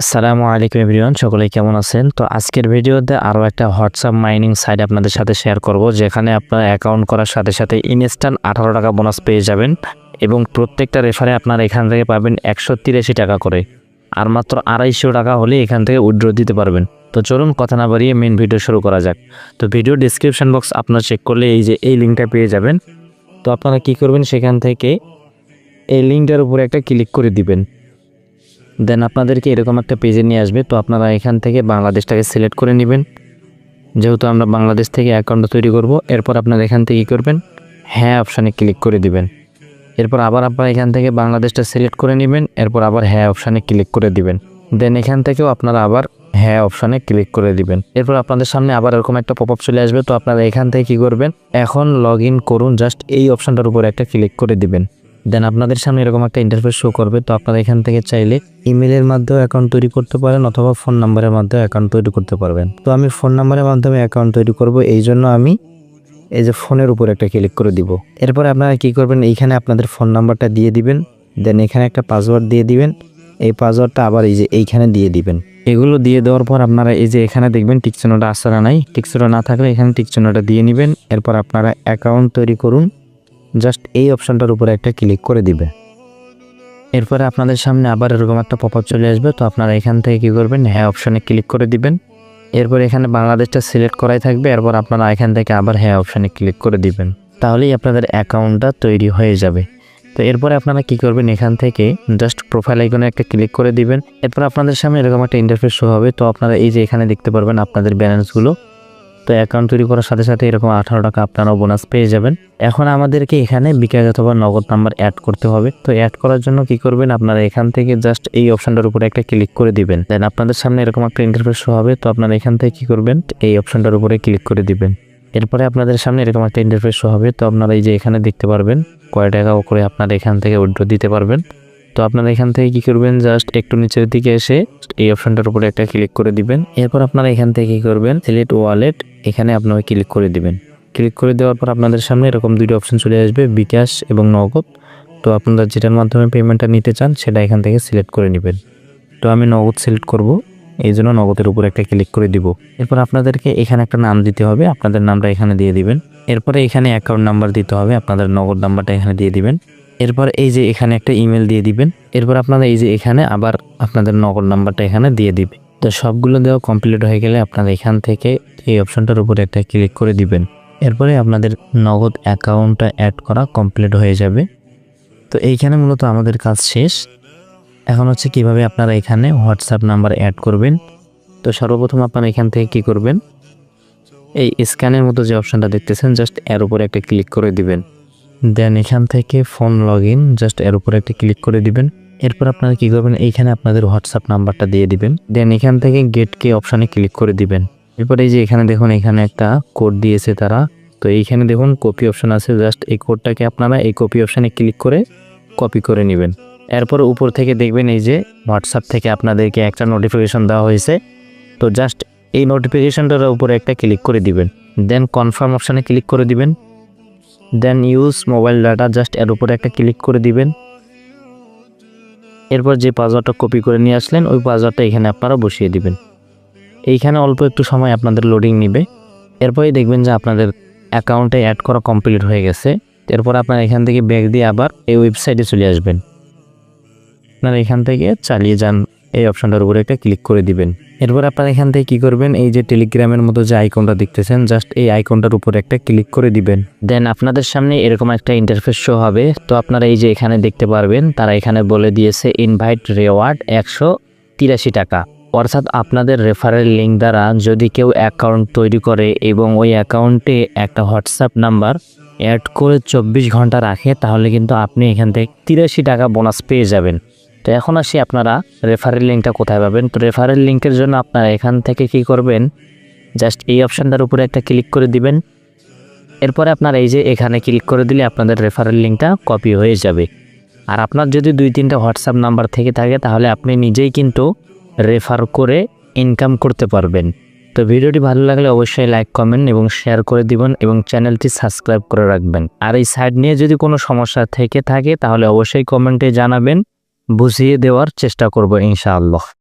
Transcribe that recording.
আসসালামু আলাইকুম এভরিওয়ান, সকলেই কেমন আছেন? তো আজকের ভিডিওতে আরও একটা হোয়াটসঅ্যাপ মাইনিং সাইট আপনাদের সাথে শেয়ার করব, যেখানে আপনার অ্যাকাউন্ট করার সাথে সাথে ইনস্ট্যান্ট 18 টাকা বোনাস পেয়ে যাবেন এবং প্রত্যেকটা রেফারে আপনার এখান থেকে পাবেন 183 টাকা করে, আর মাত্র 250 টাকা হলে এখান থেকে উইথড্র দিতে পারবেন। তো চলুন কথা না বাড়িয়ে মেন ভিডিও শুরু করা যাক। তো ভিডিও ডিসক্রিপশন বক্স আপনারা চেক করলে এই লিঙ্কটা পেয়ে যাবেন। তো আপনারা কি করবেন, সেখান থেকে এই লিঙ্কটার উপরে একটা ক্লিক করে দিবেন। দেন আপনাদেরকে এরকম একটা পেজে নিয়ে আসবে। তো আপনারা এখান থেকে বাংলাদেশটাকে সিলেক্ট করে নেবেন, যেহেতু আমরা বাংলাদেশ থেকে অ্যাকাউন্টটা তৈরি করব। এরপর আপনারা এখান থেকে কী করবেন, হ্যাঁ অপশানে ক্লিক করে দিবেন। এরপর আবার আপনারা এখান থেকে বাংলাদেশটা সিলেক্ট করে নেবেন, এরপর আবার হ্যাঁ অপশানে ক্লিক করে দিবেন। দেন এখান থেকেও আপনারা আবার হ্যাঁ অপশানে ক্লিক করে দিবেন। এরপর আপনাদের সামনে আবার এরকম একটা পপআপ চলে আসবে। তো আপনারা এখান থেকে কী করবেন, এখন লগ ইন করুন, জাস্ট এই অপশানটার উপর একটা ক্লিক করে দিবেন। দেন আপনাদের সামনে এরকম একটা ইন্টারফেস শো করবে। তো আপনারা এখান থেকে চাইলে ইমেলের মাধ্যমে অ্যাকাউন্ট তৈরি করতে পারেন অথবা ফোন নাম্বারের মাধ্যমে অ্যাকাউন্ট তৈরি করতে পারবেন। তো আমি ফোন নাম্বারের মাধ্যমে অ্যাকাউন্ট তৈরি করব, এই জন্য আমি এই যে ফোনের উপর একটা ক্লিক করে দিব। এরপর আপনারা কি করবেন, এইখানে আপনাদের ফোন নাম্বারটা দিয়ে দিবেন। দেন এখানে একটা পাসওয়ার্ড দিয়ে দিবেন। এই পাসওয়ার্ডটা আবার এইখানে দিয়ে দিবেন। এগুলো দিয়ে দেওয়ার পর আপনারা এখানে দেখবেন টিকচিহ্নটা আসছে না, নাই টিকচিহ্ন না থাকলে এখানে টিকচিহ্নটা দিয়ে নেবেন। এরপর আপনারা অ্যাকাউন্ট তৈরি করুন, জাস্ট এই অপশানটার উপরে একটা ক্লিক করে দিবে। এরপরে আপনাদের সামনে আবার এরকম একটা পপআপ চলে আসবে। তো আপনারা এখান থেকে কী করবেন, হ্যাঁ অপশানে ক্লিক করে দিবেন। এরপর এখানে বাংলাদেশটা সিলেক্ট করাই থাকবে। এরপর আপনারা এখান থেকে আবার হ্যাঁ অপশানে ক্লিক করে দিবেন, তাহলেই আপনাদের অ্যাকাউন্টটা তৈরি হয়ে যাবে। তো এরপরে আপনারা কি করবেন, এখান থেকে জাস্ট প্রোফাইল আইকনে একটা ক্লিক করে দিবেন। এরপর আপনাদের সামনে এরকম একটা ইন্টারফেস শো হবে। তো আপনারা এখানে দেখতে পারবেন আপনাদের ব্যালেন্সগুলো। তো অ্যাকাউন্ট তৈরি করার সাথে সাথে এরকম 18 টাকা আপনারাও বোনাস পেয়ে যাবেন। এখন আমাদেরকে এখানে বিকাশ অথবা নগদ নাম্বার অ্যাড করতে হবে। তো অ্যাড করার জন্য কি করবেন, আপনারা এখান থেকে জাস্ট এই অপশানটার উপরে একটা ক্লিক করে দিবেন। দেন আপনাদের সামনে এরকম একটা ইন্টারফেস শো হবে। তো আপনারা এখান থেকে কি করবেন, এই অপশানটার উপরে ক্লিক করে দিবেন। এরপরে আপনাদের সামনে এরকম একটা ইন্টারফেস শো হবে। তো আপনারা এখানে দেখতে পারবেন কয় টাকা করে আপনারা এখান থেকে উইথড্র দিতে পারবেন। তো আপনারা এখান থেকে কি করবেন, জাস্ট একটু নিচের দিকে এসে এই অপশনটার উপরে একটা ক্লিক করে দিবেন। এরপর আপনারা এখান থেকে কি করবেন, সিলেক্ট ওয়ালেট, এখানে আপনারা ক্লিক করে দিবেন। ক্লিক করে দেওয়ার পর আপনাদের সামনে এরকম দুইটা অপশন চলে আসবে, বিকাশ এবং নগদ। তো আপনারা যেটার মাধ্যমে পেমেন্টটা নিতে চান সেটা এখান থেকে সিলেক্ট করে নেবেন। তো আমি নগদ সিলেক্ট করব, এই জন্য নগদের উপর একটা ক্লিক করে দিব। এরপর আপনাদেরকে এখানে একটা নাম দিতে হবে, আপনাদের নামটা এখানে দিয়ে দিবেন। এরপরে এখানে অ্যাকাউন্ট নাম্বার দিতে হবে, আপনাদের নগদ নাম্বারটা এখানে দিয়ে দিবেন। এরপর এখানে একটা ইমেল দিয়ে দিবেন। এরপর আপনারা এখানে আবার আপনাদের নগদ নাম্বারটা এখানে দিয়ে দিবে। তো সবগুলো দেওয়া কমপ্লিট হয়ে গেলে আপনারা এখান থেকে এই অপশনটার উপরে একটা ক্লিক করে দিবেন। এরপরে আপনাদের নগদ অ্যাকাউন্টটা অ্যাড করা কমপ্লিট হয়ে যাবে। তো এইখানে মূলত আমাদের কাজ শেষ। এখন হচ্ছে কিভাবে আপনারা এখানে হোয়াটসঅ্যাপ নাম্বার অ্যাড করবেন। তো সর্বপ্রথম আপনারা এখান থেকে কি করবেন, এই স্ক্যানের মতো যে অপশনটা দেখতেছেন জাস্ট এর উপরে একটা ক্লিক করে দিবেন। দেন এখান থেকে ফোন লগ ইন, জাস্ট এর উপরে একটা ক্লিক করে দিবেন। এরপর আপনারা কি করবেন, এইখানে আপনাদের হোয়াটসঅ্যাপ নাম্বারটা দিয়ে দিবেন। দেন এখান থেকে গেট কে অপশানে ক্লিক করে দিবেন। এরপর এখানে দেখুন এখানে একটা কোড দিয়েছে তারা। তো এইখানে দেখুন কপি অপশান আছে, জাস্ট এই কোডটাকে আপনারা এই কপি অপশানে ক্লিক করে কপি করে নেবেন। এরপর উপর থেকে দেখবেন হোয়াটসঅ্যাপ থেকে আপনাদেরকে একটা নোটিফিকেশন দেওয়া হয়েছে। তো জাস্ট এই নোটিফিকেশনটার উপরে একটা ক্লিক করে দিবেন। দেন কনফার্ম অপশানে ক্লিক করে দিবেন। Then use mobile data, just এর উপরে একটা ক্লিক করে দিবেন। এরপর যে পাসওয়ার্ডটা কপি করে নিয়ে আসলেন ওই পাসওয়ার্ডটা এখানে আপনারা বসিয়ে দিবেন। এইখানে অল্প একটু সময় আপনাদের লোডিং নেবে। এরপরই দেখবেন যে আপনাদের অ্যাকাউন্টে অ্যাড করা কমপ্লিট হয়ে গেছে। এরপর আপনারা এখান থেকে ব্যাক দিয়ে আবার এই ওয়েবসাইটে চলে আসবেন। আপনারা এখান থেকে চালিয়ে যান, এই অপশনটার উপরে একটা ক্লিক করে দিবেন। এরপর আপনারা এখান থেকে কি করবেন, এই যে টেলিগ্রামের মতো যে আইকনটা দেখতেছেন জাস্ট এই আইকনটার উপরে একটা ক্লিক করে দিবেন। দেন আপনাদের সামনে এরকম একটা ইন্টারফেস শো হবে। তো আপনারা এখানে দেখতে পারবেন তারা এখানে বলে দিয়েছে ইনভাইট রিওয়ার্ড 183 টাকা। অর্থাৎ আপনাদের রেফারেল লিঙ্ক দ্বারা যদি কেউ অ্যাকাউন্ট তৈরি করে এবং ওই অ্যাকাউন্টে একটা হোয়াটসঅ্যাপ নাম্বার অ্যাড করে 24 ঘন্টা রাখে, তাহলে কিন্তু আপনি এখান থেকে 83 টাকা বোনাস পেয়ে যাবেন। তো এখন আসি আপনারা রেফারেল লিঙ্কটা কোথায় পাবেন। তো রেফারেল লিঙ্কের জন্য আপনারা এখান থেকে কি করবেন, জাস্ট এই অপশানটার উপরে একটা ক্লিক করে দিবেন। এরপরে আপনারা এখানে ক্লিক করে দিলে আপনাদের রেফারেল লিঙ্কটা কপি হয়ে যাবে। আর আপনার যদি 2-3টা হোয়াটসঅ্যাপ নাম্বার থেকে থাকে তাহলে আপনি নিজেই কিন্তু রেফার করে ইনকাম করতে পারবেন। তো ভিডিওটি ভালো লাগলে অবশ্যই লাইক, কমেন্ট এবং শেয়ার করে দিবেন এবং চ্যানেলটি সাবস্ক্রাইব করে রাখবেন। আর এই সাইট নিয়ে যদি কোনো সমস্যা থেকে থাকে তাহলে অবশ্যই কমেন্টে জানাবেন, বুঝিয়ে দেওয়ার চেষ্টা করব ইনশাআল্লাহ।